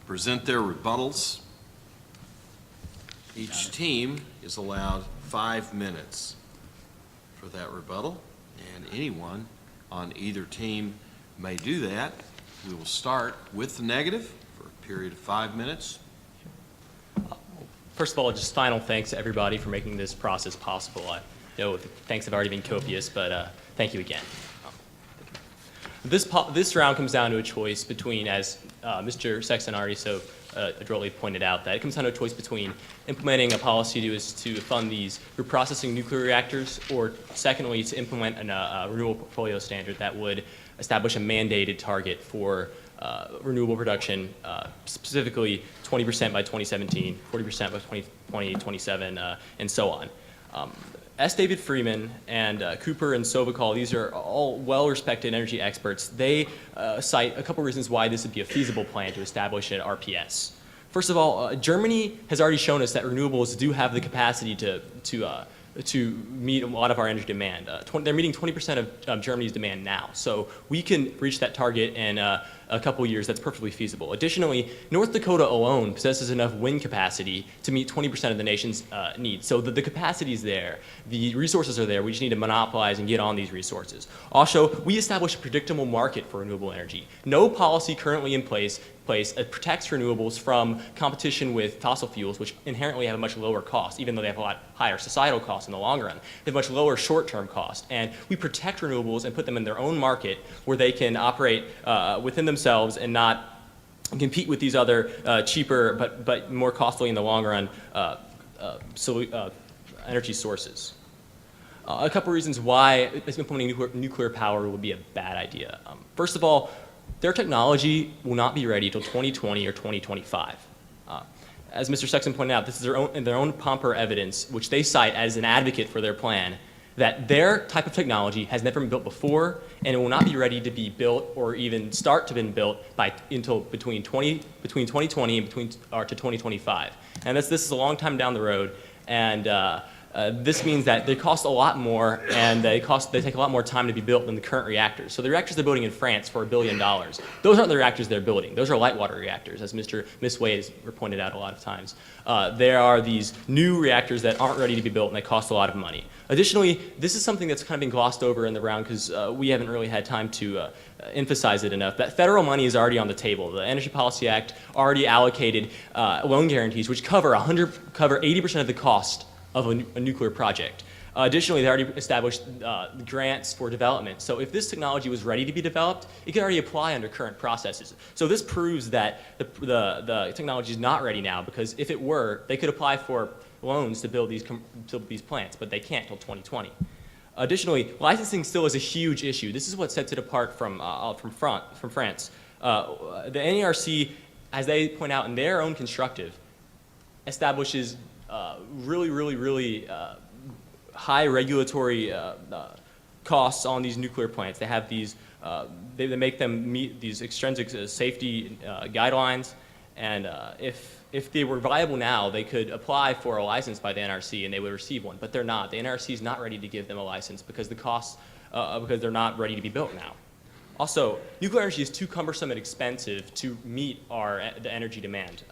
present their rebuttals. Each team is allowed 5 minutes for that rebuttal, and anyone on either team may do that. We will start with the negative for a period of 5 minutes. First of all, just final thanks to everybody for making this process possible. I know the thanks have already been copious, but thank you again. This round comes down to a choice between, as Mr. Sexton already so adroitly pointed out, that it comes down to a choice between implementing a policy to fund these reprocessing nuclear reactors, or secondly, to implement a renewable portfolio standard that would establish a mandated target for renewable production, specifically 20% by 2017, 40% by 2027, and so on. S. David Freeman and Cooper and Sovacool, these are all well-respected energy experts. They cite a couple reasons why this would be a feasible plan to establish an RPS. First of all, Germany has already shown us that renewables do have the capacity to meet a lot of our energy demand. They're meeting 20% of Germany's demand now. So we can reach that target in a couple years. That's perfectly feasible. Additionally, North Dakota alone possesses enough wind capacity to meet 20% of the nation's needs. So the capacity is there. The resources are there. We just need to monopolize and get on these resources. Also, we establish a predictable market for renewable energy. No policy currently in place protects renewables from competition with fossil fuels, which inherently have a much lower cost, even though they have a lot higher societal costs in the long run. They have much lower short-term cost. And we protect renewables and put them in their own market where they can operate within themselves and not compete with these other cheaper but more costly in the long run energy sources. A couple reasons why implementing nuclear power would be a bad idea. First of all, their technology will not be ready until 2020 or 2025. As Mr. Sexton pointed out, this is their own Pomper evidence, which they cite as an advocate for their plan, that their type of technology has never been built before, and it will not be ready to be built or even start to be built until between 2020 and to 2025. And this is a long time down the road, and this means that they cost a lot more, and they take a lot more time to be built than the current reactors. So the reactors they're building in France for $1 billion, those aren't the reactors they're building. Those are light water reactors, as Miss Wade has pointed out a lot of times. There are these new reactors that aren't ready to be built, and they cost a lot of money. Additionally, this is something that's kind of been glossed over in the round because we haven't really had time to emphasize it enough. That federal money is already on the table. The Energy Policy Act already allocated loan guarantees, which cover 80% of the cost of a nuclear project. Additionally, they already established grants for development. So if this technology was ready to be developed, it could already apply under current processes. So this proves that the technology is not ready now, because if it were, they could apply for loans to build these plants, but they can't until 2020. Additionally, licensing still is a huge issue. This is what sets it apart from France. The NERC, as they point out in their own constructive, establishes really high regulatory costs on these nuclear plants. They have these, they make them meet these extrinsic safety guidelines, and if they were viable now, they could apply for a license by the NRC and they would receive one, but they're not. The NRC is not ready to give them a license because the costs, because they're not ready to be built now. Also, nuclear energy is too cumbersome and expensive to meet the energy demand.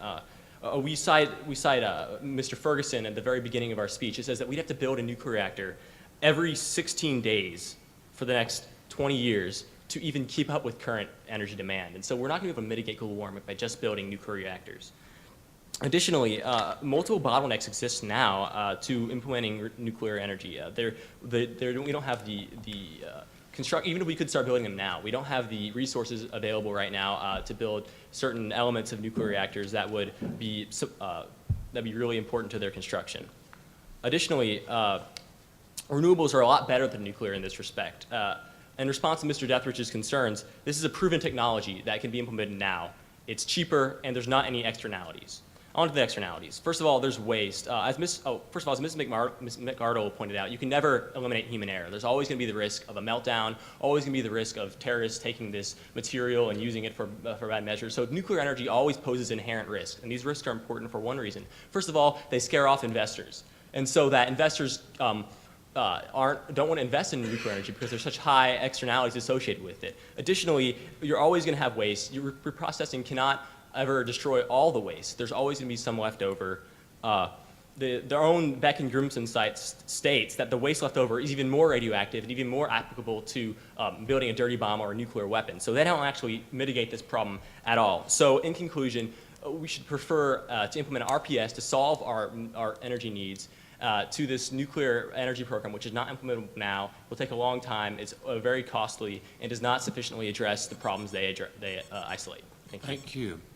We cite Mr. Ferguson at the very beginning of our speech. It says that we'd have to build a nuclear reactor every 16 days for the next 20 years to even keep up with current energy demand. And so we're not going to be able to mitigate global warming by just building nuclear reactors. Additionally, multiple bottlenecks exist now to implementing nuclear energy. We don't have even if we could start building them now, we don't have the resources available right now to build certain elements of nuclear reactors that would be really important to their construction. Additionally, renewables are a lot better than nuclear in this respect. In response to Mr. Dethridge's concerns, this is a proven technology that can be implemented now. It's cheaper, and there's not any externalities. On to the externalities. First of all, there's waste. As Ms. McArdle pointed out, you can never eliminate human error. There's always going to be the risk of a meltdown, always going to be the risk of terrorists taking this material and using it for bad measures. So nuclear energy always poses inherent risk, and these risks are important for one reason. First of all, they scare off investors, and so that investors don't want to invest in nuclear energy because there's such high externalities associated with it. Additionally, you're always going to have waste. Your reprocessing cannot ever destroy all the waste. There's always going to be some left over. Their own Beck and Grimson site states that the waste left over is even more radioactive and even more applicable to building a dirty bomb or a nuclear weapon. So they don't actually mitigate this problem at all. So in conclusion, we should prefer to implement RPS to solve our energy needs to this nuclear energy program, which is not implementable now, will take a long time, it's very costly, and does not sufficiently address the problems they isolate. Thank you. Thank you.